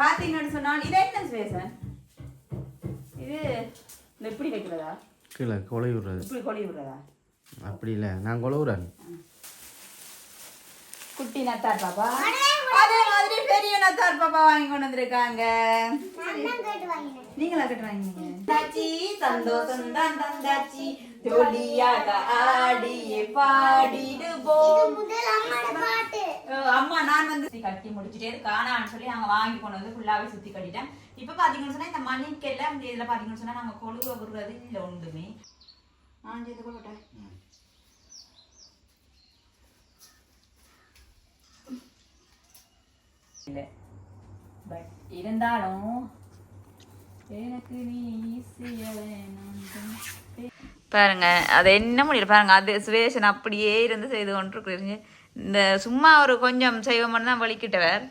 பாத்தீங்கன்னு சொன்னால் இது என்ன ஸ்பேசன் இது இந்த இப்படி வைக்கிறதா கீழே கொலை விடுறது இப்படி கொலை விடுறதா அப்படி இல்லை நான் கொலை விடுறேன் குட்டி நத்தார் பாப்பா அதே மாதிரி பெரிய நத்தார் பாப்பா வாங்கி கொண்டு வந்திருக்காங்க நீங்களா கட்டு வாங்கினீங்க தாச்சி சந்தோஷம் தான் தந்தாச்சி ஜோலியாக ஆடியே பாடிடுவோம் அம்மா நான் வந்து கட்டி முடிச்சுட்டே காணான்னு சொல்லி நாங்க வாங்கி கொண்டு வந்து ஃபுல்லாவே சுத்தி கட்டிட்டேன் இப்ப பாத்தீங்கன்னு சொன்னா இந்த மணிக்கெல்லாம் இந்த இதுல பாத்தீங்கன்னு சொன்னா நாங்க கொழுவ விடுறது இல்ல ஒன்றுமே நான் செய்து கொள்ளட்டேன் இல்லை பட் இருந்தாலும் எனக்கு நீ பாருங்க அது என்ன முடியல பாருங்க அது சுவேஷன் அப்படியே இருந்து செய்து கொண்டிருக்கிறீங்க இந்த சும்மா ஒரு கொஞ்சம் செய்வோம்னு தான் வலிக்கிட்டவர்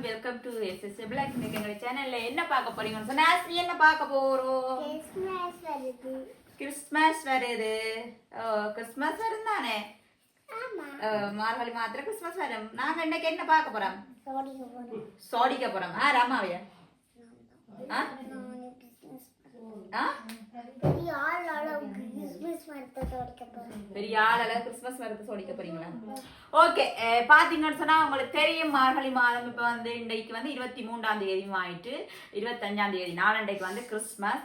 வெல்கம் டு எஸ்எஸ் பிளாக் எங்க சேனல்ல என்ன பார்க்க போறீங்கன்னு சொன்னா என்ன பார்க்க போறோம் கிறிஸ்மஸ் வருது கிறிஸ்மஸ் வரும் தானே மார்கழி மாத்திரம் கிறிஸ்மஸ் வரும் நாங்க இன்னைக்கு என்ன பார்க்க போறோம் சோடிக்க போறோம் ராமாவையா பெரிய ஆளால கிறிஸ்மஸ் மரத்தை சோடிக்க போறீங்களா ஓகே பாத்தீங்கன்னு சொன்னா உங்களுக்கு தெரியும் மார்கழி மாதம் இப்ப வந்து இன்றைக்கு வந்து 23ஆம் தேதியும் ஆயிட்டு 25ஆம் தேதி நாளண்டைக்கு வந்து கிறிஸ்மஸ்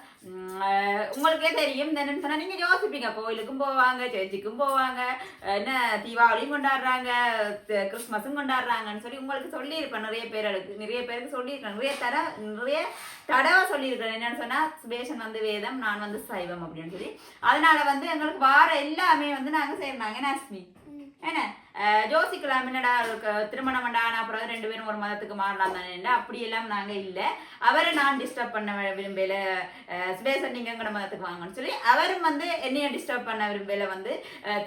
உங்களுக்கே தெரியும் என்னன்னு சொன்னா நீங்க யோசிப்பீங்க கோயிலுக்கும் போவாங்க சர்ச்சுக்கும் போவாங்க என்ன தீபாவளியும் கொண்டாடுறாங்க கிறிஸ்மஸும் கொண்டாடுறாங்கன்னு சொல்லி உங்களுக்கு சொல்லியிருப்பேன் நிறைய பேருக்கு சொல்லியிருக்கேன் நிறைய தடவை சொல்லியிருக்கேன் என்னன்னு சொன்னா சுபேஷன் வந்து வேதம் நான் வந்து சைவம் அப்படின்னு சொல்லி அதனால வந்து எங்களுக்கு வார எல்லாமே வந்து நாங்க செய்யறாங்க நாஸ்மி என்ன யோசிக்கலாம் என்னடா திருமணம் பண்ணான அப்புறம் 2 பேரும் ஒரு மதத்துக்கு மாறலாம் தானே அப்படி எல்லாம் நாங்க இல்ல அவரை நான் டிஸ்டர்ப் பண்ண விரும்பல சுபேசன் நீங்க எங்கட மதத்துக்கு வாங்கன்னு சொல்லி அவரும் வந்து என்னைய டிஸ்டர்ப் பண்ண விரும்பல வந்து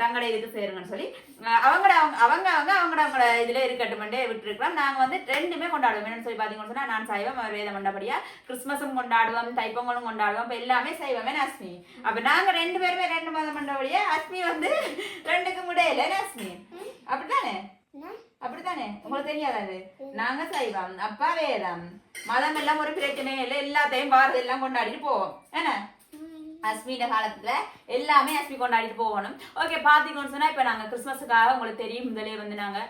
தங்கட இதுக்கு சேருங்கன்னு சொல்லி அவங்களோட இதுல இருக்கட்டுமெண்டே விட்டுருக்கலாம் நாங்க வந்து 2மே கொண்டாடுவோம் என்னன்னு சொல்லி பாத்தீங்கன்னு சொன்னா நான் சைவம் அவர் வேதம் பண்ணபடியா கிறிஸ்மஸும் கொண்டாடுவோம் தைப்பொங்கலும் கொண்டாடுவோம் இப்ப எல்லாமே செய்வோமே அஸ்மி அப்ப நாங்க 2 பேருமே 2 மதம் பண்ணபடியா அஸ்மி வந்து 2க்கு முடியல அஸ்மி அப்படித்தானே அப்படித்தானே உங்களுக்கு தெரியாதாது நாங்க சைவம் அப்பா வேதம் மதம் எல்லாம் ஒரு பிரச்சனை இல்லை எல்லாத்தையும் பாரத எல்லாம் கொண்டாடிட்டு போவோம் என்ன அஸ்மின காலத்துல எல்லாமே அஸ்மி கொண்டாடிட்டு போகணும் ஓகே பாத்தீங்கன்னு சொன்னா இப்ப நாங்க கிறிஸ்மஸுக்காக உங்களுக்கு தெரியும் முதலே வந்து நாங்க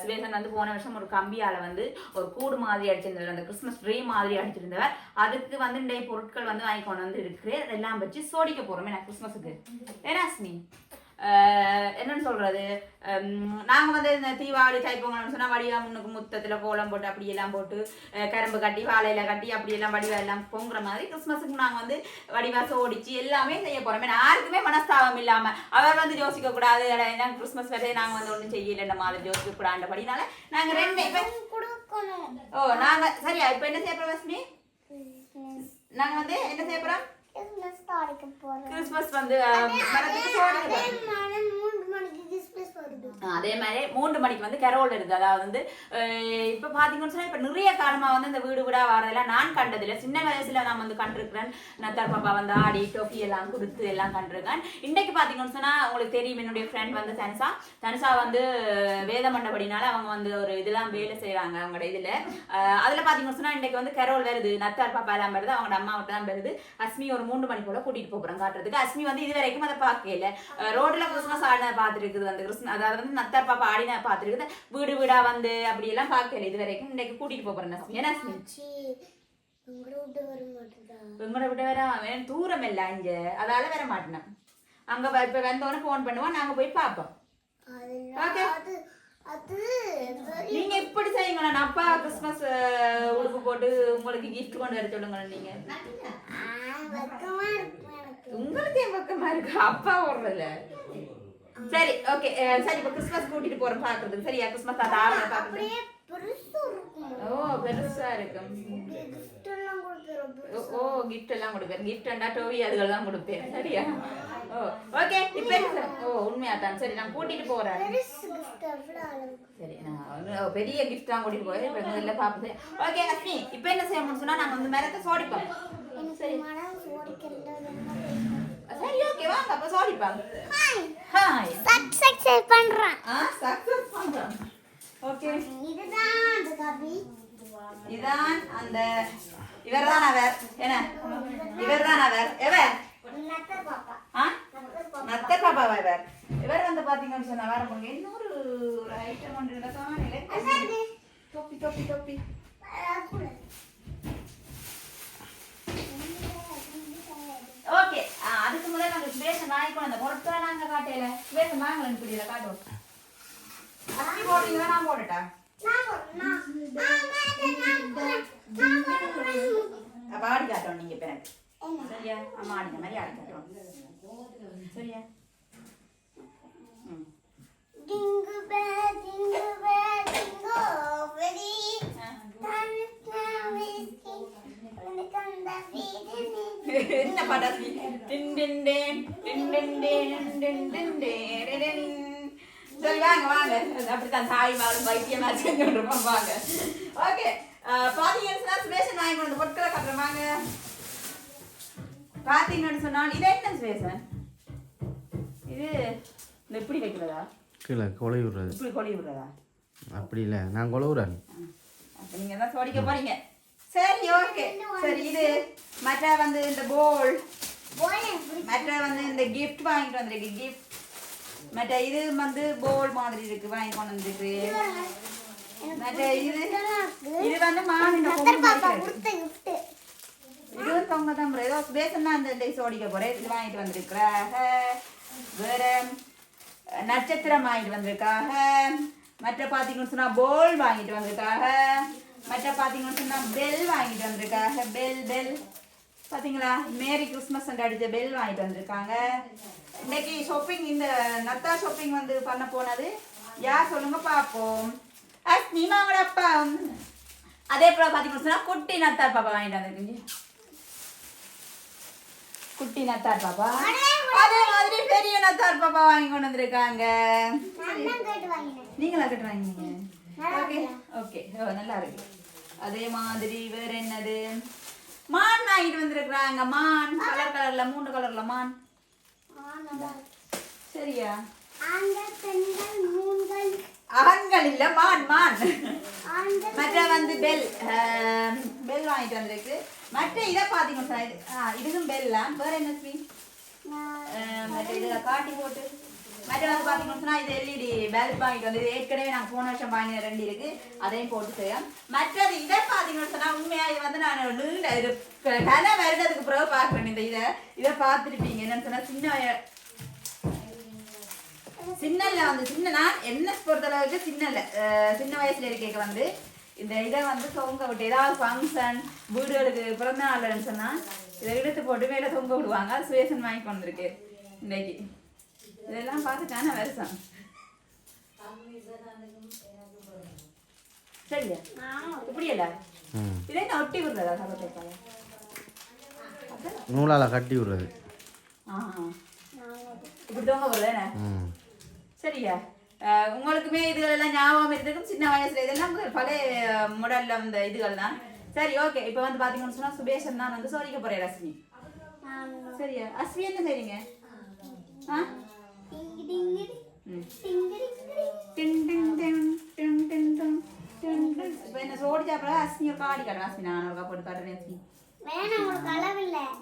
சுபேசன் வந்து போன வருஷம் ஒரு கம்பியால வந்து ஒரு கூடு மாதிரி அடிச்சிருந்தவர் அந்த கிறிஸ்மஸ் ட்ரீ மாதிரி அடிச்சிருந்தவர் அதுக்கு வந்து நிறைய பொருட்கள் வந்து வாங்கி கொண்டு வந்து இருக்கு எல்லாம் வச்சு சோடிக்க போறோம் ஏன்னா கிறிஸ்மஸுக்கு ஏன்னா அஸ்மி என்னன்னு சொல்றது நாங்க வந்து இந்த தீபாவளி தைப்பொங்கல்னு சொன்னா வடிவா முன்னுக்கு முத்தத்துல கோலம் போட்டு அப்படி எல்லாம் போட்டு கரும்பு கட்டி வாழையில கட்டி அப்படி எல்லாம் வடிவா எல்லாம் பொங்குற மாதிரி கிறிஸ்மஸுக்கு நாங்க வந்து வடிவா சோடிச்சு எல்லாமே செய்ய போறோம் யாருக்குமே மனஸ்தாபம் இல்லாம அவர் வந்து யோசிக்க கூடாது கிறிஸ்மஸ் வரையே நாங்க வந்து ஒண்ணும் செய்யல இந்த மாதிரி யோசிக்க கூடாதுபடினால நாங்க 2 நாங்க சரியா இப்ப என்ன செய்ய போறோம் அஸ்மி நாங்க வந்து என்ன செய்ய போறோம் கிறிஸ்மஸ் வந்து அதே மாதிரி 3 மணிக்கு வந்து கரோல் இருக்கு அதாவது வந்து இப்ப பாத்தீங்கன்னு சொன்னா இப்ப நிறைய காலமா வந்து இந்த வீடு வீடா வரதெல்லாம் நான் கண்டதில்ல சின்ன வயசுல நான் வந்து கண்டிருக்கிறேன் நத்தார் பாப்பா வந்து ஆடி டொஃபி எல்லாம் கொடுத்து எல்லாம் கண்டிருக்கேன் இன்னைக்கு பாத்தீங்கன்னு சொன்னா உங்களுக்கு தெரியும் என்னுடைய ஃப்ரெண்ட் வந்து தனுஷா வந்து வேத மண்டபடினால அவங்க வந்து ஒரு இதெல்லாம் வேலை செய்யறாங்க அவங்களோட இதுல அதுல பாத்தீங்கன்னு சொன்னா இன்னைக்கு வந்து கரோல் வருது நத்தார் பாப்பா எல்லாம் வருது அவங்களோட அம்மா மட்டும் தான் வருது அஸ்மி ஒரு 3 மணி போல கூட்டிட்டு போறோம் காட்டுறதுக்கு அஸ்மி வந்து இது வரைக்கும் அதை பார்க்கல ரோட்ல கிறிஸ்மஸ் ஆடின பாத்துருக்குது வந்து கிறிஸ்மஸ் அதாவது வந்து நத்தார் பாப்பா ஆடின பாத்துருக்குது வீடு வீடா வந்து அப்படி எல்லாம் பார்க்கல இது வரைக்கும் இன்னைக்கு கூட்டிட்டு போறேன் அஸ்மி ஏன்னா அஸ்மி உங்களோட விட்டு வர தூரம் இல்ல இங்க அதால வர மாட்டேன் அங்க இப்ப வந்தோன்னு போன் பண்ணுவோம் நாங்க போய் பாப்போம் நீங்க இப்படி செய்யுங்களா அப்பா கிறிஸ்மஸ் உடுப்பு போட்டு உங்களுக்கு கிஃப்ட் கொண்டு வர சொல்லுங்க நீங்க உங்களுக்கு என் பக்கமா இருக்கு அப்பா ஓடுறதுல சரி ஓகே சரி இப்ப கிறிஸ்மஸ் கூட்டிட்டு போறோம் பாக்குறதுக்கு சரியா கிறிஸ்மஸ் தாத்தா பாக்குறது ஓ பெருசா இருக்கும். gift எல்லாம் கொடுப்பேன். ஓ கிஃப்ட் எல்லாம் கொடுப்பேன். கிஃப்ட் டோவி அதுகள் கொடுப்பேன். சரியா? ஓகே இப்போ என்ன? உண்மையா தான். சரி நான் கூட்டிட்டு போறேன். பெருசு gift எவ்வளவு அளவு? சரி நான் பெரிய கிஃப்ட் தான் கூட்டிட்டு போறேன். இப்போ எல்லாம் பாப்போம். ஓகே அஸ்மி இப்போ என்ன செய்யணும்னு சொன்னா நாங்க வந்து மரத்தை சோடிப்போம். எனக்கு மனம் ஓடிக்கிறது. சரி ஓகே வாங்க அப்ப சோடிப்போம். ஹாய் ஹாய் சக்சஸ் பண்றேன். சக்சஸ் பண்றோம். ஓகே இதுதான் அந்த கபி. இதான் அந்த இவர்தான் அவர். என்ன இவர்தான் அவர். எவர்? நத்த பாப்பா. நத்த பாப்பா இவர். இவர் வந்து பாத்தீங்கன்னு சொன்னா வேற போங்க இன்னொரு ஒரு ஐட்டம் ஒன்று காணல. தொப்பி தொப்பி தொப்பி. ஓகே அதுக்கு முதல்ல நாங்க சுரேஷன் வாங்கிக்கணும். அந்த பொருட்களை நாங்க காட்டையில சுரேஷன் வாங்கலன்னு புரியல காட்டுவோம். அப்படி போடுறீங்களா நான் போடட்டா? அப்ப ஆடி காட்டுவோம் நீங்க பிறகு. சரியா? அம்மா ஆடின மாதிரி ஆடி காட்டுவோம். சரியா? Jingle bell, jingle bell, jingle ready. என்ன பாடாசி? டின் டின் டேன் டின் டின் டேன் டின் டின் டேன். சரி வாங்க வாங்க. அப்படித்தான் தாய் வாழும் வைத்தியமா செஞ்சுருப்போம் வாங்க. ஓகே பாத்தீங்கன்னா சுரேஷன் வாங்கி கொண்டு பொருட்களை காட்டுறோம் வாங்க. பாத்தீங்கன்னு சொன்னால் இது என்ன சுரேஷன்? இது இந்த எப்படி வைக்கிறதா? கீழே கொலை விடுறது. இப்படி கொடி விடுறதா? அப்படி இல்லை நான் கொலவுறேன். அப்போ நீங்கள் தான் சோடிக்க போறீங்க. சரி ஓகே. சரி இது மற்ற வந்து இந்த போல் மற்ற வந்து இந்த கிஃப்ட் வாங்கிட்டு வந்திருக்கு. கிஃப்ட் மற்ற இது வந்து போல் மாதிரி இருக்கு வாங்கி கொண்டு வந்துருக்கு. மற்ற இது வந்து மாநில இதுவும் தொங்க தான் ஏதோ பேசன்னா அந்த சோடிக்க போறேன். இது வாங்கிட்டு வந்திருக்கிறாங்க. வேற நட்சத்திரம் வாங்கிட்டு வந்திருக்காங்க. மற்ற பார்த்தீங்கன்னு சொன்னா போல் வாங்கிட்டு வந்திருக்காங்க. மற்ற பார்த்தீங்கன்னு சொன்னா பெல் வாங்கிட்டு வந்திருக்காங்க. பெல் பெல் பார்த்தீங்களா? மேரி கிறிஸ்மஸ் அடிச்ச பெல் வாங்கிட்டு வந்திருக்காங்க. இன்னைக்கு ஷாப்பிங் இந்த நத்தா ஷாப்பிங் வந்து பண்ண போனது யார் சொல்லுங்க பார்ப்போம். நீமாவோட அப்பா. அதே போல பார்த்தீங்கன்னு சொன்னா குட்டி நத்தார் பாப்பா வாங்கிட்டு வந்திருக்கீங்க. குட்டி நத்தார் பாப்பா. அதே மாதிரி பெரிய நத்தார் பாப்பா வாங்கி கொண்டு வந்திருக்காங்க. நீங்களா கட்டு வாங்கினீங்க? ஓகே ஓகே நல்லா இருக்கு. அதே மாதிரி வேற என்னது? மான் வாங்கிட்டு வந்திருக்கிறாங்க. மான் கலர் கலர்ல 3 கலர்ல மான். சரியா? ஆண்கள் இல்ல மான் மான். மற்ற வந்து பெல் பெல் வாங்கிட்டு வந்திருக்கு. மற்ற இதை பாத்தீங்கன்னா இதுக்கும் பெல்லாம். வேற என்ன ஸ்வீட்? மற்ற இதுல காட்டி போட்டு மற்ற வந்து பாத்தீங்கன்னா இது எல்இடி பல்ப் வாங்கிட்டு வந்து ஏற்கனவே நாங்கள் போன வருஷம் வாங்கின 2 இருக்கு. அதையும் போட்டு செய்யலாம். மற்றது இதை பாத்தீங்கன்னா உண்மையா இது வந்து நான் நீண்ட இது கன வருடத்துக்கு பிறகு பார்க்குறேன். இந்த இதை பார்த்துருப்பீங்க. என்னன்னு சொன்னா சின்னல வந்து சின்ன நான் என்ன பொறுத்தளவுக்கு சின்ன வயசுல இருக்க வந்து இந்த இதை வந்து தொங்க விட்டு ஏதாவது ஃபங்க்ஷன் வீடுகளுக்கு பிறந்த நாள்னு சொன்னா இதை இழுத்து போட்டு மேலே தொங்க விடுவாங்க. அது சுவேஷன் வாங்கி கொண்டிருக்கு இன்னைக்கு. இதெல்லாம் பார்த்துட்டான வருஷம். சரியா? இப்படி இல்ல இதே நான் ஒட்டி விடுறதா? சகோதரி நூலால் கட்டி விடுறது. இப்படி தொங்க விடுறேன். சரியா? உங்களுக்குமே இதுகள் எல்லாம் ஞாபகம் இருக்கும். சின்ன வயசுல இதெல்லாம் பழைய முடல்ல இந்த இதுகள் தான். சரி ஓகே. இப்போ வந்து பாத்தீங்கன்னு சொன்னா சுபேஷன் தான் வந்து சோதிக்க போறேன். ரஷ்மி சரியா? அஸ்மி என்ன செய்றீங்க? இப்போ என்ன சோடி சாப்பிட அஸ்மி ஒரு காடி காட்டுறேன். அஸ்மி நான் ஒரு போட்டு காட்டுறேன்.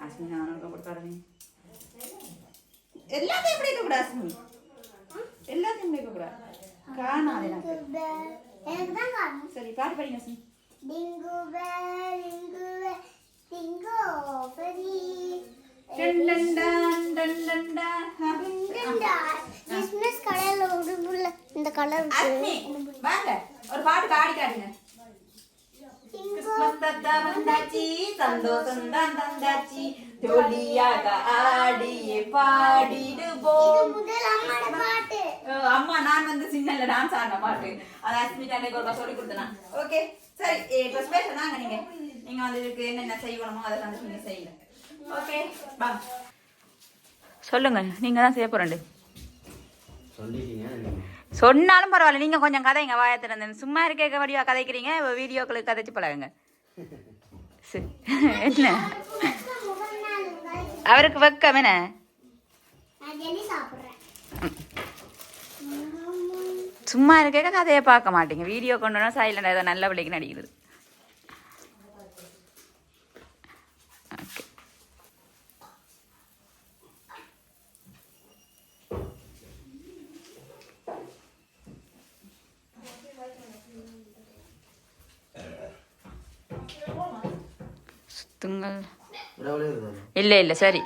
அஸ்மி நான் ஒரு போட்டு காட்டுறேன். எல்லாத்தையும் எப்படி இருக்க கூடாது அஸ்மி? எல்லாத்தையும் இருக்க கூடாது. காணாது எனக்கு. சரி பாட்டு படிங்க அஸ்மி. Dingo bell, dingo bell, dingo fairy. Christmas கடையில உடுப்புல இந்த கலர் அஸ்மி வாங்க ஒரு பாட்டு பாடி காட்டுங்க. கிறிஸ்மஸ் தாத்தா வந்தாச்சி சந்தோஷம் தான் தந்தாச்சி ஜோலியாக ஆடியே பாடிடுவோம். அம்மா நான் வந்து சின்னல டான்ஸ் ஆடின பாட்டு. அது அஸ்மி அன்னைக்கு ஒரு சொல்லி கொடுத்தேன். ஓகே சரி இப்போ ஸ்பெஷல் தாங்க நீங்க வந்து இதுக்கு என்னென்ன செய்யணுமோ அதை வந்து நீங்க செய்யுங்க. ஓகே பா சொல்லுங்க, நீங்க தான் செய்ய போறேன். சொன்னாலும் பரவாயில்ல, நீங்க கொஞ்சம் கதைங்க வாயத்திறந்த சும்மா இருக்க வடிவா கதைக்கிறீங்க, வீடியோக்களுக்கு கதைச்சு பழகுங்க. என்ன அவருக்கு வெக்கம் என்ன? சும்மா இருக்க கதையை பார்க்க மாட்டீங்க, வீடியோ கொண்டு வந்தா சைலண்ட் ஏதோ நல்ல பிள்ளைக்கு நடிக்கிறது. ஓகே சுத்துங்கள். இல்லை சரி,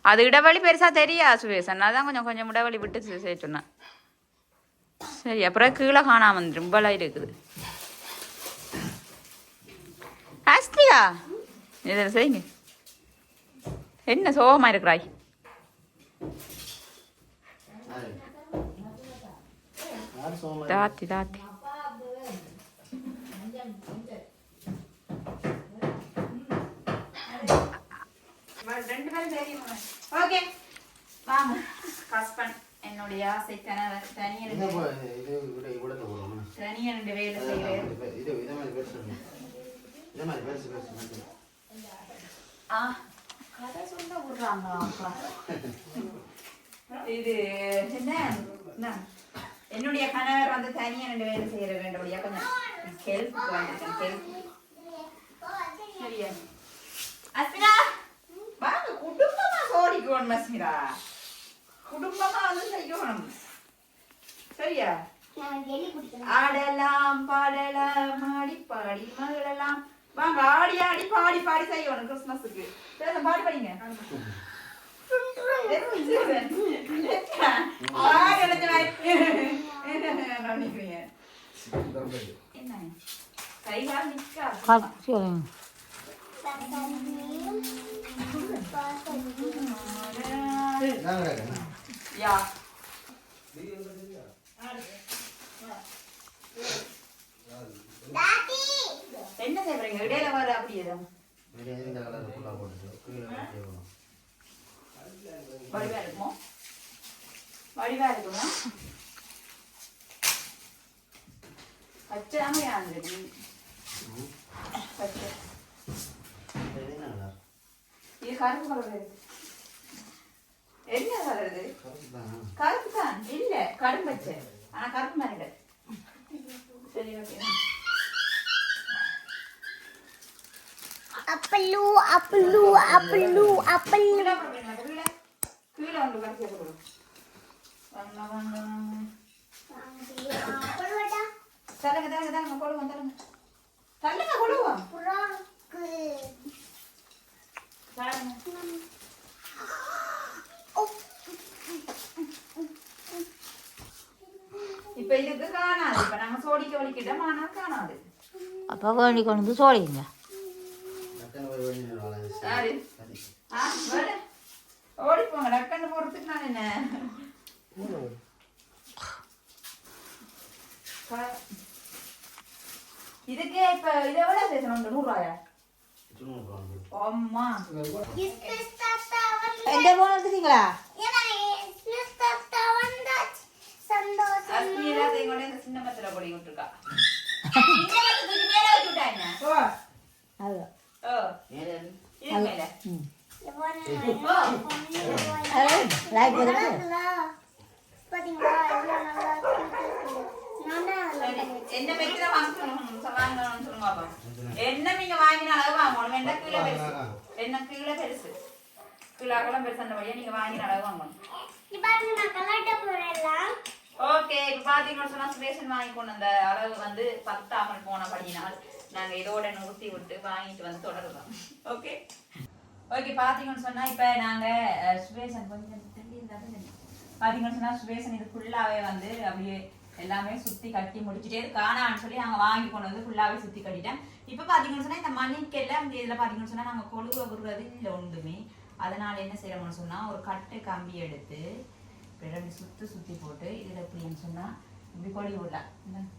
அது இடைவெளி பெருசா தெரியா சுவேசன், அதான் கொஞ்சம் கொஞ்சம் இடைவெளி விட்டு செய்ய சொன்னேன். சரி அப்புறம் கீழே காணாம வந்து ரொம்பலாம் இருக்குது. ஆஸ்திரியா இதில் செய்யுங்க. என்ன சோகமா இருக்கிறாய்? தாத்தி தாத்தி ஓகே வாங்க. ஹஸ்பண்ட் என்னுடைய ஆசை கணவர் தனியாக ரெண்டு வேலை செய்கிறேன். கதை சொல்ல விடுறாங்க அப்பா. இது என்ன, என்னுடைய கணவர் வந்து தனியாக ரெண்டு வேலை செய்கிற வேண்டபடியா கொஞ்சம் ஹெல்ப்புக்கு வந்திருக்கேன். ஹெல்ப் சரியா அஸ்மிரா வாங்க, குடும்பமா ஓடிக்கணும். அஸ்மிரா குடும்பமா வந்து செய்யணும் சரியா? ஆடலாம் பாடலாம் ஆடி பாடி மகளெல்லாம் வாங்க, ஆடி ஆடி பாடி பாடி செய்யணும் கிறிஸ்மஸுக்கு. சரி பாடி படிங்க. என்ன கைகால் நிக்கா யா என்ன செய்றீங்க? இடையில வர அப்படியே வடிவா இருக்குமோ? வடிவா இருக்குமா? பச்சாம யாரு பச்சை இது கருப்பு கலர். என்ன கலர் இது? கருப்பு தான். இல்ல கரும் பச்சை, ஆனா கருப்பு மாதிரி. சரி ஓகே. அப்பளு அப்பளு அப்பளு அப்பளு கீழே வந்து கடைசியா போடுவோம். தரங்க தரங்க தரங்க போடுவோம். தரங்க தரங்க போடுவோம். இப்ப இதுக்கு காணாது. இப்ப நாங்க சோடிக்க வலிக்கிட்டோம், ஆனா காணாது. அப்ப வேண்டி கொண்டு வந்து சோடிங்க. ஓடிப்போங்க டக்குன்னு போறதுக்கு. நான் என்ன இதுக்கே இப்ப இதை விட பேசணும். 100 ரூபாயா? அம்மா எந்த போன் எடுத்துட்டீங்களா? சின்ன மத்தில பொடி விட்டுருக்கா. என்ன வைக்கிற வாங்க என்ன நீங்க வாங்கின அளவு வாங்கணும். என்ன கீழே பெருசு, என்ன கீழே பெருசு, கீழே அகலம் பெருசு, அந்த வழியா நீங்க வாங்கின அளவு வாங்கணும். ஓகே இப்ப பாத்தீங்கன்னா சொன்னா ஸ்பேஷன் வாங்கி கொண்டு அந்த அளவு வந்து பத்தாமல் போனபடியினால் நாங்க இதோட நிறுத்தி விட்டு வாங்கிட்டு வந்து தொடருவோம். ஓகே ஓகே பாத்தீங்கன்னு சொன்னா இப்ப நாங்க ஸ்பேஷன் கொஞ்சம் பாத்தீங்கன்னு சொன்னா ஸ்பேஷன் இது ஃபுல்லாவே வந்து அப்படியே எல்லாமே சுத்தி கட்டி முடிச்சுட்டே காணான்னு சொல்லி நாங்க வாங்கி கொண்டு வந்து ஃபுல்லாவே சுத்தி கட்டிட்டேன். இப்ப பாத்தீங்கன்னு சொன்னா இந்த மணிக்கெல்லாம் இதுல பாத்தீங்கன்னு சொன்னா நாங்க கொழுவை விடுறது இல்ல ஒன்றுமே. அதனால என்ன செய்யறோம்னு சொன்னா ஒரு கட்டை கம்பி எடுத்து ரெண்டு சுத்தி போட்டு இதுல எப்படின்னு சொன்னா இப்படி கொடி விடலாம்.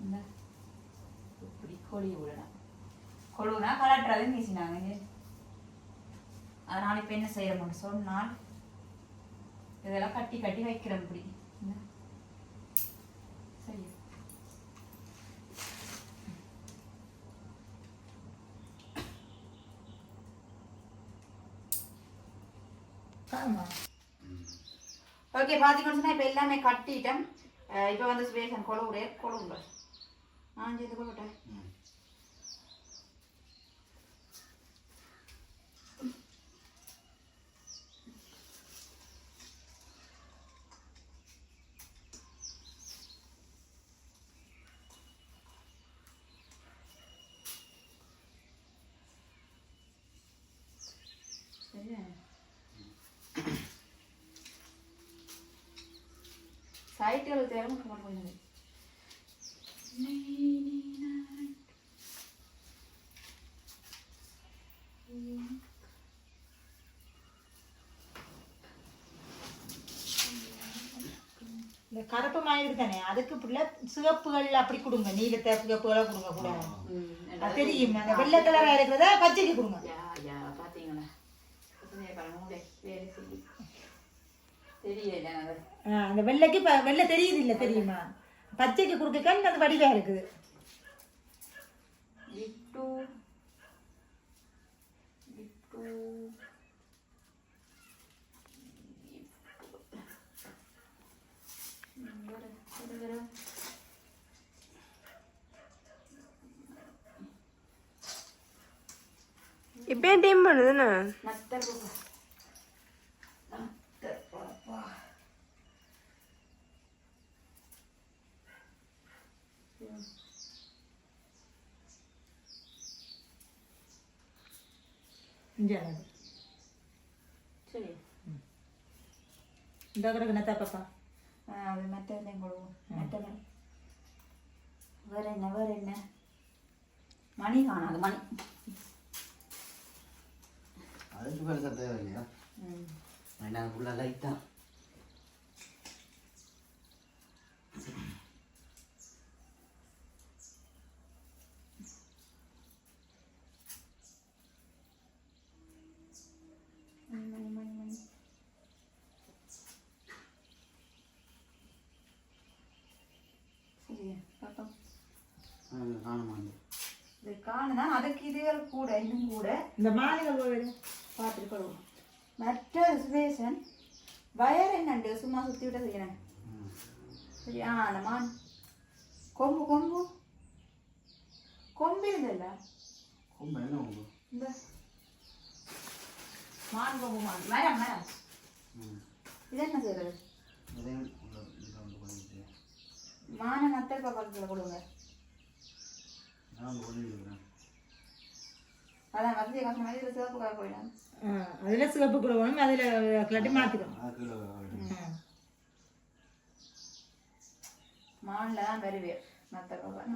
இந்த இப்படி கொழி விடலாம். கொழுவுனா கலட்டுறதுன்னு பேசினாங்க. அதனால இப்போ என்ன செய்யறோம்னு சொன்னால் இதெல்லாம் கட்டி கட்டி வைக்கிறோம் இப்படி. சரி ஓகே பார்த்தீங்கன்னு சொன்னால் இப்போ எல்லாமே கட்டிட்டேன். இப்போ வந்து ஸ்பேஷன் கொழுவுங்க நான் செய்து கொள்ளட்டேன். சைட்டுகள் தேவை போயிடுது. இந்த கருப்பு மாதிரி தானே அதுக்கு பிள்ளை சிவப்புகள் அப்படி கொடுங்க. நீலத்தை சிவப்புகளை கொடுங்க கூட. அது தெரியும். அந்த வெள்ளை கலரா இருக்கிறத பச்சைக்கு கொடுங்க. பாத்தீங்களா தெரியல அந்த வெள்ளைக்கு வெள்ளை தெரியுது இல்ல தெரியுமா? பச்சைக்கு கொடுக்க அந்த வடிவா இருக்குது. இப்போ டைம் பண்ணுதுண்ணா சரி இந்த கிடக்கு நத்தா பாப்பா. அது மற்ற கொள்வோம். வேற என்ன மணி காணாது. மணி அதுக்கு பெருசாக தேவை இல்லையா? நாங்கள் ஃபுல்லாக லைட் தான். காணுதான் அதுக்கு இதுகள் கூட இன்னும் கூட இந்த மாலைகள் பார்த்துட்டு கொள்வோம். மற்ற சுவேசன் வயர் என்னண்டு சும்மா சுற்றி விட்ட செய்யறேன். சரியா அந்த மான் கொம்பு கொம்பு கொம்பு இருந்தல்ல இந்த மான் கொம்பு மான் மரம் மரம் இது என்ன செய்யறது? மான நத்தல் பக்கத்தில் கொடுங்க. அதான் மத்திய காசு மாதிரி இதில் சிவப்பு கலர் போயிடலாம். அதில் சிவப்பு கொடுக்கணும். அதில் கிளட்டி மாற்றிக்கணும். மானில் தான் வருவேன் நத்தல் பக்கம்.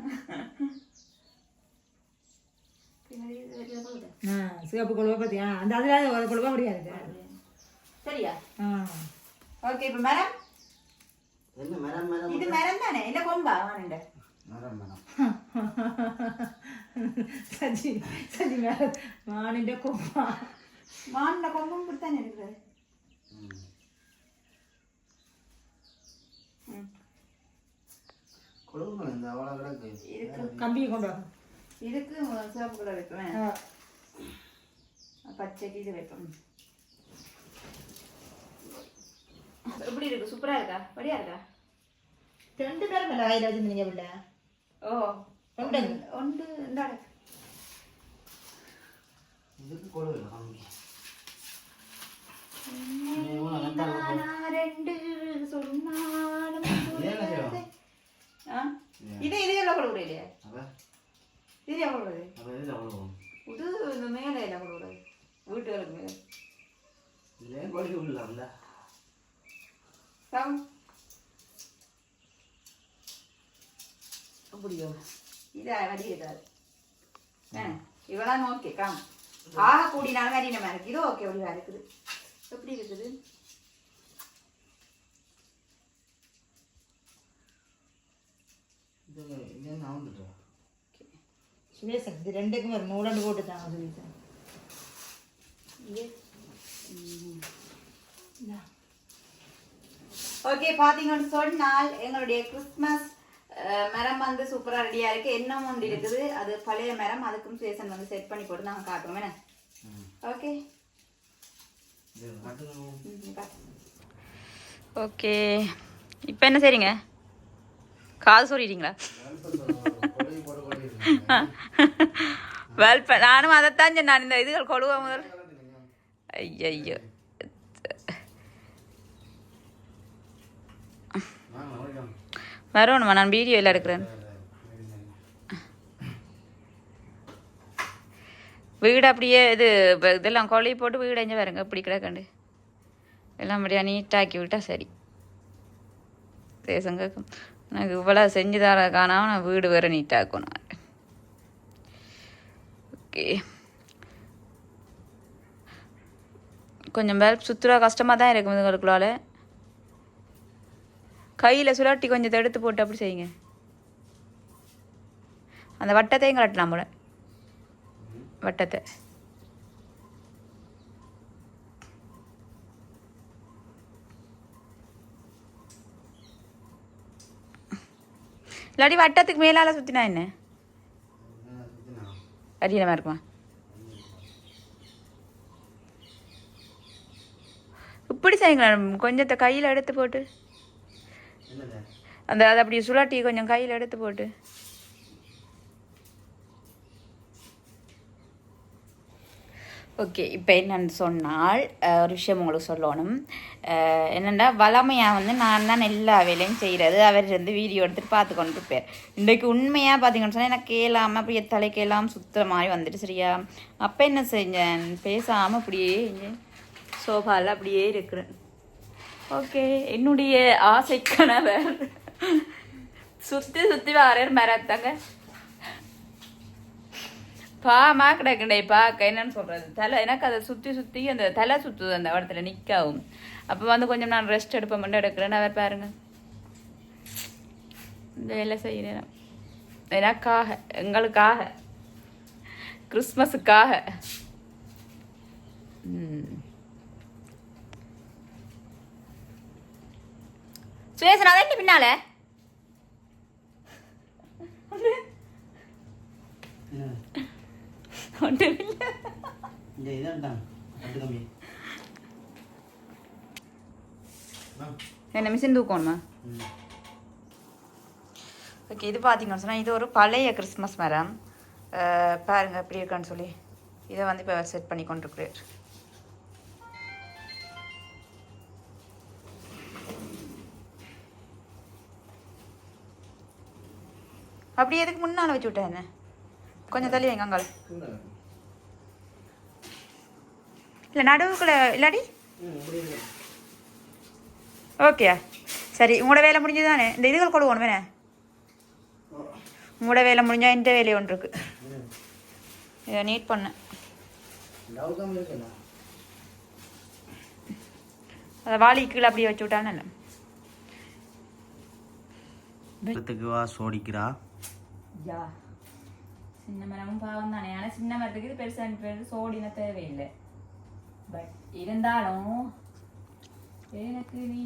சிவப்பு கொழுவை பார்த்தியா? அந்த அதில் ஒரு கொழுவா முடியாது. சரியா? ஓகே இப்போ மரம் இது மரம் தானே இல்லை கொம்பா வானுண்ட சஜி சஜி மானிന്റെ கொம்பா மானிட கொம்பும் இப்படித்தானே இருக்குது. கம்பியை கொண்டு வா. இதுக்கு சிவப்பு கலர் வைப்பேன். பச்சைக்கு இது வைப்பேன். எப்படி இருக்கு? சூப்பரா இருக்கா? படியா இருக்கா? 2 பேரும் மேல வாயில வச்சிருந்தீங்க பிள்ளை. ஓ ஒன்று இந்த இதுக்கு கொழுவில் ரெண்டு சொன்னாலும் இது இது எல்லாம் கொழுவுற இல்லையா? இது எவ்வளவு? இது இந்த மேலே எல்லாம் கொழுவுறது வீட்டுகளுக்கு மேலே இல்லையே கொழுவி விடலாம்ல. அப்படியோ இது வடி இருக்காது. இவெல்லாம் ஓகே காம் ஆக கூடினாலும் மாதிரி நம்ம இருக்கு. இது ஓகே ஒளிவா இருக்குது. எப்படி இருக்குது? இது நான் வந்துட்டேன். சுரேசன் இது ரெண்டுக்கும் ஒரு நூலண்டு போட்டுட்டாங்க சுரேசன். ஓகே, பாத்தீங்கன்னு சொன்னால் எங்களுடைய கிறிஸ்மஸ் மரம் வந்து சூப்பரா ரெடியா இருக்கு. என்ன ஒன்று இருக்குது, அது பழைய மரம். அதுக்கும் சேசன் வந்து செட் பண்ணி போட்டு நாங்கள் காட்டுவோம் என்ன. ஓகே ஓகே, இப்போ என்ன செய்றீங்க? காது சொல்லிட்டீங்களா? வெல்ப நானும் அதைத்தான் நான் இந்த இதுகள் கொழுவ முதல். ஐயோ வரணுமா? நான் வீடியோவில் எடுக்கிறேன். வீடு அப்படியே இது இதெல்லாம் கொழி போட்டு வீடு எங்கே வருங்க இப்படி கிடக்கண்டு எல்லாம் அப்படியா நீட்டாக்கி விட்டா சரி. தேசங்க எனக்கு இவ்வளோ செஞ்சு தர காணாமல் நான் வீடு வேறு நீட்டாக்கணும். ஓகே, கொஞ்சம் பல்ப் சுற்றுலா கஷ்டமாக தான் இருக்கும் இதுங்களுக்குள்ளால. கையில் சுழட்டி கொஞ்சம் எடுத்து போட்டு அப்படி செய்யுங்க. அந்த வட்டத்தையும் கலட்டலாம் போல, வட்டத்தை. இல்லாட்டி வட்டத்துக்கு மேலால் சுற்றினா என்ன அடியிலமாக இருக்குமா? இப்படி செய்யுங்களா? கொஞ்சத்தை கையில் எடுத்து போட்டு அந்த அதை அப்படி சுழட்டி கொஞ்சம் கையில் எடுத்து போட்டு. ஓகே, இப்போ என்னென்னு சொன்னால் ஒரு விஷயம் உங்களுக்கு சொல்லணும். என்னென்னா வளமையாக வந்து நான் தான் எல்லா வேலையும் செய்கிறது. அவர் வந்து வீடியோ எடுத்துகிட்டு பார்த்து கொண்டு இருப்பார். இன்றைக்கு உண்மையாக பார்த்தீங்கன்னு சொன்னால் எனக்கு கேளாமல் அப்படியே தலை கேளாமல் சுற்றுற மாதிரி வந்துட்டு சரியா. அப்போ என்ன செஞ்சேன், பேசாமல் அப்படியே சோஃபாவில் அப்படியே இருக்கிறேன். ஓகே, என்னுடைய ஆசை கணவர் சுற்றி சுற்றி வாரர் மரத்தாங்க பாமா கிடக்குண்டே பார்க்க. என்னன்னு சொல்கிறது, தலை எனக்கு அதை சுற்றி சுற்றி அந்த தலை சுற்றுது அந்த இடத்துல நிற்கவும். அப்போ வந்து கொஞ்சம் நான் ரெஸ்ட் எடுப்ப மட்டும் எடுக்கிறேன்னு அவர் பாருங்க இந்த வேலை செய்கிறேன். எனக்காக, எங்களுக்காக, கிறிஸ்மஸுக்காக. சுரேசன் அதான் பின்னால என்ன மிஷின் தூக்கணுமா? ஓகே, இது பார்த்தீங்கன்னு சொன்னால் இது ஒரு பழைய கிறிஸ்மஸ் மரம். பாருங்கள் எப்படி இருக்கான்னு சொல்லி இதை வந்து இப்போ செட் பண்ணி கொண்டிருக்கிறார். அப்படி எதுக்கு முன்னால் வச்சு விட்டேன் என்ன கொஞ்சம் தள்ளி வைங்க அங்கால. இல்லை நடுவுக்குள்ள இல்லாடி. ஓகே சரி, உங்களோட வேலை முடிஞ்சது தானே. இந்த இதுகள் கொடுக்கணும் வேணே. உங்களோட வேலை முடிஞ்சா இந்த வேலையை ஒன்று இருக்கு, இதை நீட் பண்ணேன். அதை வாளி கீழே அப்படியே வச்சு விட்டானே. சோடிக்கிறா யா சின்ன மரமும் பாவம் தானே. ஆனால் சின்ன மரத்துக்கு இது பெருசாக பேர் சோடின தேவையில்லை. பட் இருந்தாலும் எனக்கு நீ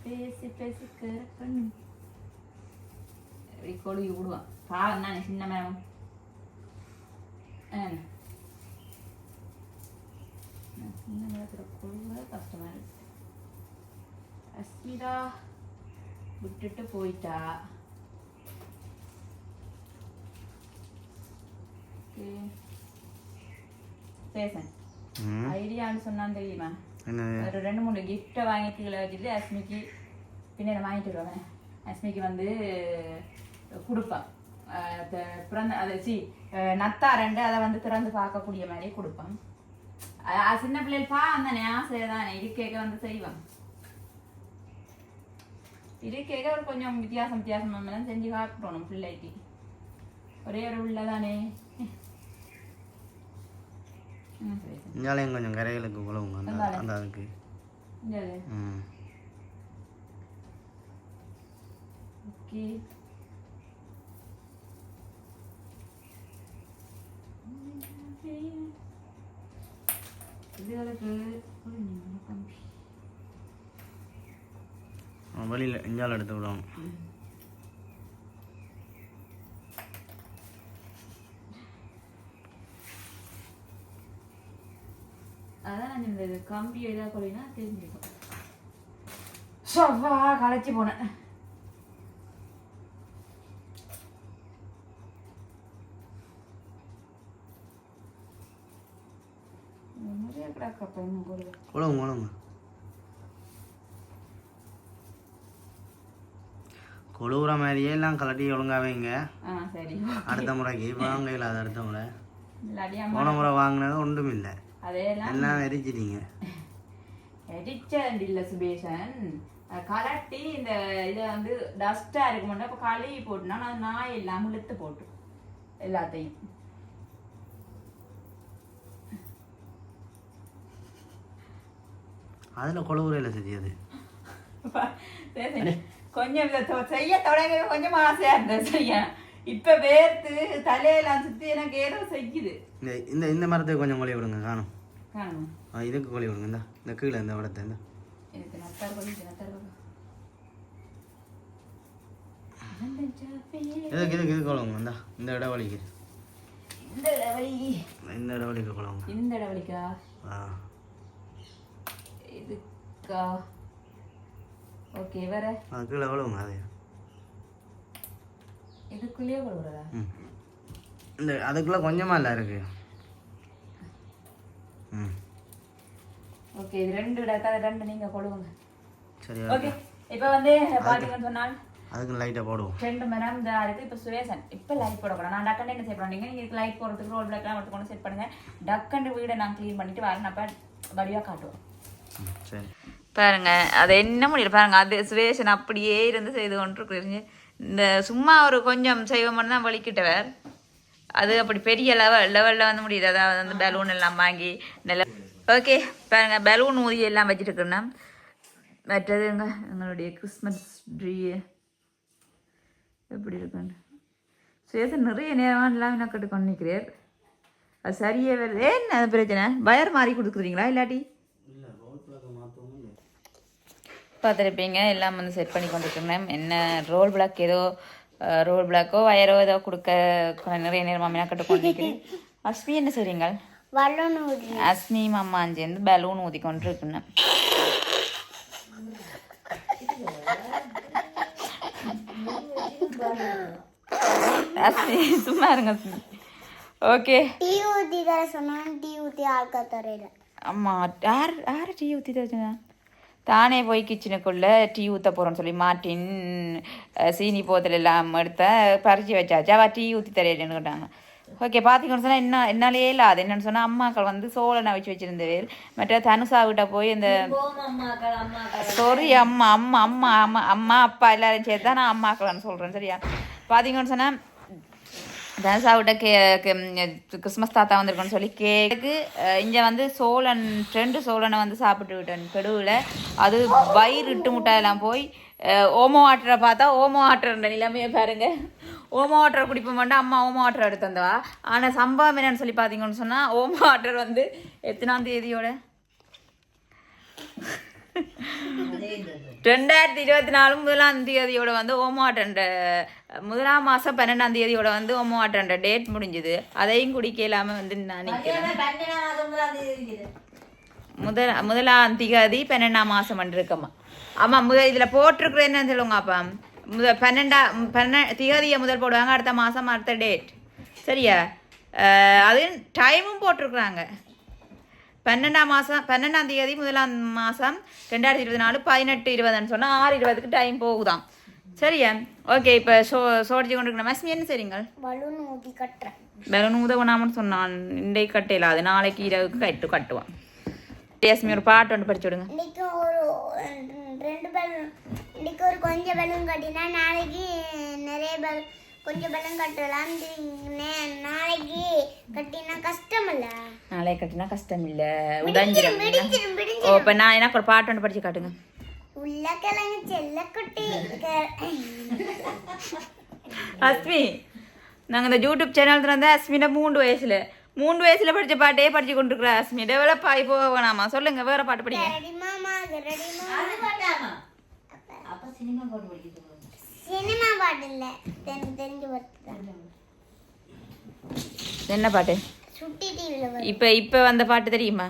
பேசி பேசி கருப்பன் இப்படி கொழுவி விடுவான். பாவம் தானே சின்ன மரம். சின்ன மரத்தில் கொழுவ கஷ்டமா இருக்கு. அஸ்மிதா விட்டுட்டு போயிட்டா. பேசன் ஐடியான்னு சொன்னான்னு தெரியுமா? ஒரு 2-3 கிஃப்டை வாங்கிட்டு வச்சுட்டு அஸ்மிக்கு பின்னாடி வாங்கிட்டு வருவேன். அஸ்மிக்கு வந்து கொடுப்பான். பிறந்த அதை நத்தா 2 அதை வந்து திறந்து பார்க்கக்கூடிய மாதிரியே கொடுப்பான். சின்ன பிள்ளைகள் தானே ஆசை தானே இருக்கேக்க வந்து செய்வான். இருக்கேக்க ஒரு கொஞ்சம் வித்தியாசம் செஞ்சு காட்டணும் பிள்ளைக்கு. ஒரே ஒரு உள்ளதானே. கொஞ்சம் கரைகளுக்கு உழவுங்க அந்த அதுக்கு. ஓகே வழியில் எஞ்சால் எடுத்து விடுவாங்க. அதான் நான் இந்த கம்பி எதாவது கொள்ளினா தெரிஞ்சிருக்கும். ஷோவா களைச்சி போனேன். கொழுங்க கொழுவுற மாதிரியே எல்லாம் கலட்டி ஒழுங்காவேங்க. சரி அடுத்த முறைக்கு வாங்க இல்லாத அடுத்த முறை போன முறை வாங்கினது ஒன்றும் இல்லை, எல்லாம் எரிச்சிட்டீங்க. எரிச்சல் இல்லை சுபேஷன், கலட்டி இந்த இதை வந்து டஸ்ட்டாக இருக்க மாட்டேன். இப்போ கழுவி போட்டுனா நான் நாய் இல்லாமல் இழுத்து போட்டு எல்லாத்தையும் அதில் கொழுவுறையில் செஞ்சது கொஞ்சம் செய்ய தொடங்க கொஞ்சம் ஆசையா இருந்தது செய்ய. இப்ப வேர்த்து தலையெல்லாம் சுத்தி எனக்கு ஏதோ செய்யுது. இந்த இந்த மரத்துக்கு கொஞ்சம் கொழி விடுங்க. காணும் காணும் இதுக்கு கொழி விடுங்க. இந்த கீழே இந்த இடத்த இதுக்கு இதுக்கு இது கொழுங்க. இந்த இடவழிக்கு இந்த இடவழிக்கு கொழுங்க. இந்த இடவழிக்கா இதுக்கா? ஓகே வேற கீழே கொழுங்க. அது இதுக்குள்ளேயே கொழுவுறதா? இந்த அதுக்குள்ள கொஞ்சமா இல்லை இருக்கு. ஓகே இது ரெண்டு இடக்கா, ரெண்டு நீங்க கொழுவுங்க. சரி ஓகே. இப்போ வந்து பாத்தீங்கன்னு சொன்னால் அதுக்கு லைட்டை போடுவோம். 2 மணி நேரம் தான் இருக்குது. இப்போ சுரேசன் இப்போ லைட் போடக்கூடாது. நான் டக்கண்டு என்ன செட் பண்ணுறீங்க, நீங்கள் இதுக்கு லைட் போடுறதுக்கு ரோல் பிளாக்லாம் எடுத்து கொண்டு செட் பண்ணுங்கள். டக்கண்டு வீடை நான் க்ளீன் பண்ணிவிட்டு வரேன். அப்போ வடிவாக காட்டுவோம். சரி பாருங்க அது என்ன முடியல பாருங்க. அது சுரேஷன் அப்படியே இருந்து செய்து கொண்டு இந்த சும்மா ஒரு கொஞ்சம் செய்வோம்னு தான் வலிக்கிட்டவர். அது அப்படி பெரிய லெவலில் வந்து முடியுது. அதாவது வந்து பலூன் எல்லாம் வாங்கி நல்ல ஓகே பாருங்க பலூன் ஊதி எல்லாம் வச்சுட்டு இருக்கோம்னா மற்றதுங்க எங்களுடைய கிறிஸ்மஸ் ட்ரீ எப்படி இருக்குன்னு சுரேஷன் நிறைய நேரம் எல்லாம் என்ன கட்டு கொண்டு நிற்கிறார். அது சரியே வருது. என்ன அது பிரச்சனை? வயர் மாறி கொடுக்குறீங்களா இல்லாட்டி பார்த்துருப்பீங்க. எல்லாம் வந்து செட் பண்ணி கொண்டுருக்கேன். என்ன ரோல் பிளாக் ஏதோ ரோல் பிளாக்கோ வயரோ ஏதோ கொடுக்க நிறைய நேரம் மாமியா கட்டு கொண்டு நிற்கிறேன். அஸ்மி என்ன செய்றீங்க? அஸ்மி மாமா சேர்ந்து பலூன் ஊதி கொண்டு இருக்குன்னு அஸ்மி சும்மா இருங்க அஸ்மி. ஓகே டீ ஊத்தி தர சொன்னா டீ ஊத்தி ஆள்கா தரையில. ஆமா யார் டீ ஊற்றி தரச்சுங்க? தானே போய் கிச்சனுக்குள்ளே டீ ஊற்ற போகிறோன்னு சொல்லி மார்ட்டின் சீனி போத்தல் எல்லாம் எடுத்த பறிச்சு வச்சாச்சு. அவள் டீ ஊற்றி தரையிலன்னு கேட்டாங்க. ஓகே பார்த்தீங்கன்னு சொன்னால் என்னாலே இல்லை. அது என்னென்னு சொன்னால் அம்மாக்கள் வந்து சோளனை வச்சு வச்சுருந்தவர். மற்ற தனுசாவிட்ட போய் இந்த அம்மா அம்மா அம்மா அம்மா அம்மா அப்பா எல்லாரும் சேர்த்து தான் நான் அம்மாக்கள்னு சொல்கிறேன். சரியா பார்த்தீங்கன்னு சொன்னால் தனுசாவிட்ட கிறிஸ்மஸ் தாத்தா வந்திருக்கோன்னு சொல்லி கேக்கு இங்கே வந்து சோளன் 2 சோளனை வந்து சாப்பிட்டு விட்டேன் கெடுவில். அது வயிறு இட்டு முட்டையெல்லாம் போய் ஓமோ வாட்டரை பார்த்தா ஓமோ வாட்டர்ன்ற நிலைமையை பாருங்க. ஓமோ வாட்டர் குடிப்ப மாட்டேன் அம்மா ஓமோ வாட்டர் எடுத்து வந்தவா. ஆனால் சம்பவம் என்னன்னு சொல்லி பார்த்தீங்கன்னு சொன்னால் ஓமோ வாட்டர் வந்து எத்தனாம் தேதியோட 2024 1ஆம் தேதியோட வந்து ஓமோ வாட்டர்ன்ற 1ஆம் மாதம் 12ஆம் தேதியோட வந்து ஓமோ வாட்டர்ன்ற டேட் முடிஞ்சுது. அதையும் குடிக்க இல்லாமல் வந்து நான் நிற்கிறேன். 1ஆம் தேதி 12ஆம் மாதம் இருக்கம்மா. ஆமாம் இதில் போட்டிருக்குற என்னன்னு சொல்லுங்க. அப்போ 12 தேதியை முதல் போடுவாங்க. அடுத்த மாதம் அடுத்த டேட் சரியா? அது டைமும் போட்டிருக்குறாங்க. 12ஆம் மாதம் 12ஆம் தேதி 1ஆம் மாதம் 2024 18:20 சொன்னால் 6:20 டைம் போகுதாம். சரியா? ஓகே இப்போ சோடிச்சு கொண்டு இருக்கணும். மஸ்மி என்ன சரிங்க? பலூன் ஊதி கட்டுறேன். பலூன் ஊதவனாமன்னு சொன்னான். இன்றைக்கு கட்டையில அது நாளைக்கு இரவுக்கு கட்டுவான். மஸ்மி ஒரு பாட்டு ஒன்று படிச்சு விடுங்க. இன்னைக்கு ஒரு 2 பலூன் இன்னைக்கு ஒரு கொஞ்சம் பலூன் கட்டினா நாளைக்கு நிறைய கொஞ்சம் பலூன் கட்டலாம். நாளைக்கு கட்டினா கஷ்டம் இல்ல. நாளைக்கு கட்டினா கஷ்டம் இல்ல. உடஞ்சிரும். ஓ இப்போ நான் எனக்கு ஒரு பாட்டு ஒன்று படிச்சு காட்டுங்க. உருளைக்கிழங்கு செல்லக்குட்டி. அஸ்மி நாங்கள் இந்த யூடியூப் சேனல் திறந்தா அஸ்மியோட 3 வயசுல படிச்ச பாட்டே படிச்சு கொண்டிருக்கிற அஸ்மி டெவலப் ஆகி போக வேணாமா? சொல்லுங்க வேற பாட்டு படிங்க. கரடி மாமா கரடி மாமா. அப்ப சினிமா பாட்டு படிக்கிறது. சினிமா பாட்டு இல்ல, தெரிஞ்சு வருது. என்ன பாட்டு? சுட்டி டிவில வருது. இப்ப வந்த பாட்டு தெரியுமா?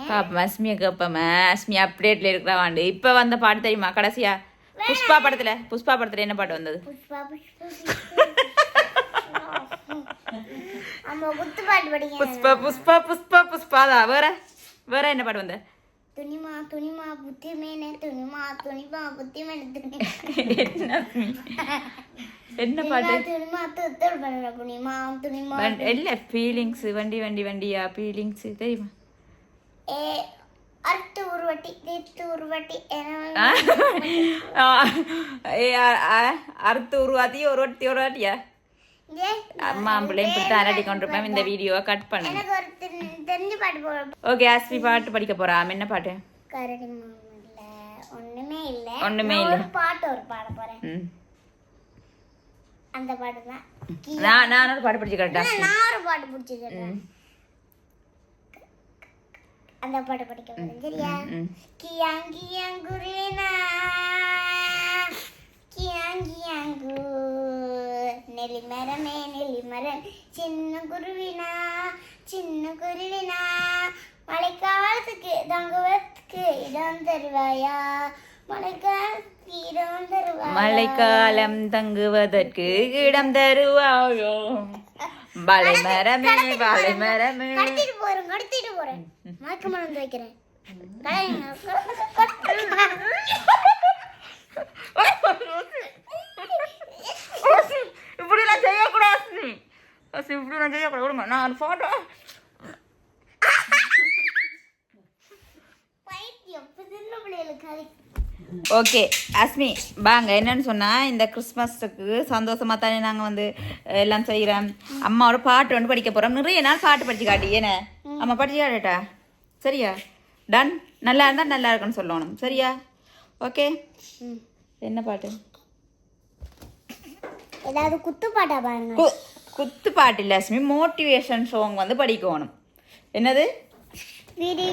பாப்பா அஸ்மியை கேப்பமா, அஸ்மி அப்டேட்ல இருக்கிறவாண்டு. இப்ப வந்த பாட்டு தெரியுமா? கடைசியா புஷ்பா படத்துல என்ன பாட்டு வந்தது? புஷ்பா புஷ்பா அம்மா குத்து பாட்டு படிங்க. புஷ்பா புஷ்பா புஷ்பா புஷ்பாதா. வேற என்ன பாட்டு வந்த? துணிமா துணிமா புத்தி மேனே துணிமா துணிமா புத்தி மேனே துணி. என்ன பாட்டு? துணிமா துத்தர் பண்ண துணிமா துணிமா இல்ல ஃபீலிங்ஸ் வண்டியா ஃபீலிங்ஸ் தெரியுமா? அறுத்து உருவட்டி தீர்த்து உருவட்டி அறுத்து ஒரு வாட்டியா? அம்மா பிள்ளையும் இப்படித்தான் அரடி கொண்டிருப்பேன். இந்த வீடியோவை கட் பண்ணு. எனக்கு ஒரு தெரிஞ்ச பாட்டு போடுறேன். ஓகே அஸ்மி பாட்டு படிக்க போறா. என்ன பாட்டு? கரடி மாமல்ல ஒண்ணுமே இல்ல. ஒரு பாட்டு பாட போறேன். அந்த பாட்டு தான் நான் ஒரு பாட்டு படிச்சு கேட்டேன். நான் ஒரு பாட்டு பிடிச்சி கேட்டேன். அந்த பாட்டு படிக்க போறேன். சரியா? கியாங்கியாங்குருவேனா கியாங்கியாங்கு நெல்லிமரமே நெல்லிமரம் சின்ன குருவினா மழைக்காலத்துக்கு தங்குவதற்கு இடம் தருவாயா? மழைக்காலம் தங்குவதற்கு இடம் தருவாயோ? வாழைமரமே கடத்திட்டு போறேன் மயக்க மருந்து வைக்கிறேன். இப்படிலாம் செய்யக்கூடாது. இப்படிலாம் செய்யக்கூடாது. விடுங்க நான் போட்டோ. ஓகே அஸ்மி வாங்க. என்னன்னு சொன்னால் இந்த கிறிஸ்மஸுக்கு சந்தோஷமாக தானே நாங்கள் வந்து எல்லாம் செய்கிறோம். அம்மாவோட பாட்டு வந்து படிக்க போகிறோம். நிறைய நாள் பாட்டு படிச்சு காட்டி. ஏன்னா அம்மா படிச்சு காட்டட்டா? சரியா? டன். நல்லா இருந்தால் நல்லா இருக்குன்னு சொல்லணும். சரியா? ஓகே. என்ன பாட்டு? ஏதாவது குத்து பாட்டா பாருங்க. குத்து பாட்டு இல்லை அஸ்மி, மோட்டிவேஷன் சாங் வந்து படிக்கணும். என்னது? இது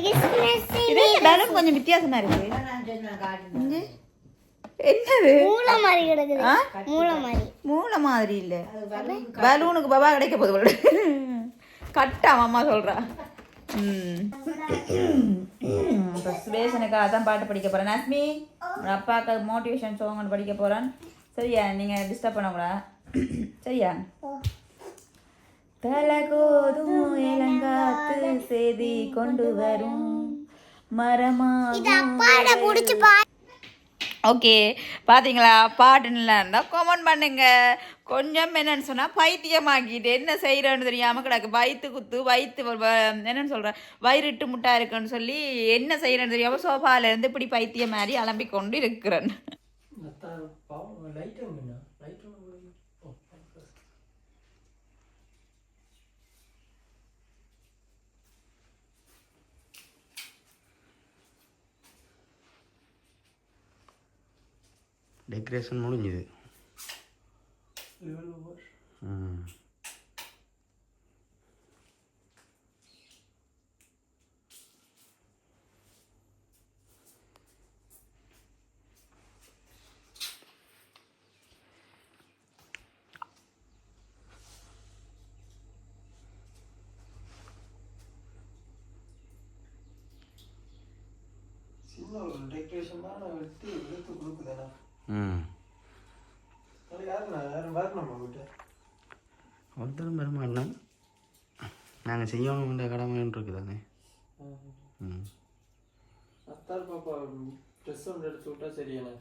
கொஞ்சம் வித்தியாசமா இருக்கு. என்னது? மூளை மாதிரி இல்ல, பலூனுக்கு பாபா கிடைக்க போகுது. கட்டா அம்மா சொல்றா. சுரேஷனுக்காக தான் பாட்டு படிக்க போறேன். அஸ்மி அப்பாவுக்கு மோட்டிவேஷன் சாங் படிக்க போறேன். சரியா? நீங்க டிஸ்டர்ப் பண்ணக்கூடாது. சரியா? தலகோதும் இளங்காத்து செய்தி கொண்டு வரும் மரமா. ஓகே பார்த்தீங்களா? பாட்டு நல்லா இருந்தால் கமெண்ட் பண்ணுங்க. கொஞ்சம் என்னன்னு சொன்னால் பைத்தியமாக்கிட்டு என்ன செய்கிறேன்னு தெரியாமல் கிடக்கு. வயிற்று என்னன்னு சொல்கிறேன், வயிறுட்டு முட்டா இருக்குன்னு சொல்லி என்ன செய்கிறேன்னு தெரியாமல் சோஃபாலேருந்து இப்படி பைத்தியம் மாதிரி அலம்பி கொண்டு இருக்கிறேன். டெக்கரேஷன் முடிஞ்சுது. டெக்கரேஷன் தான் எடுத்து கொடுக்குதானே. ஒருத்தரும் பெருமாட்டோம். நாங்கள் செய்யணும்ன்ற கடமைன்னு இருக்குதானே. அத்தார் பாப்பா ட்ரெஸ் ஒன்று எடுத்து விட்டா சரியானே.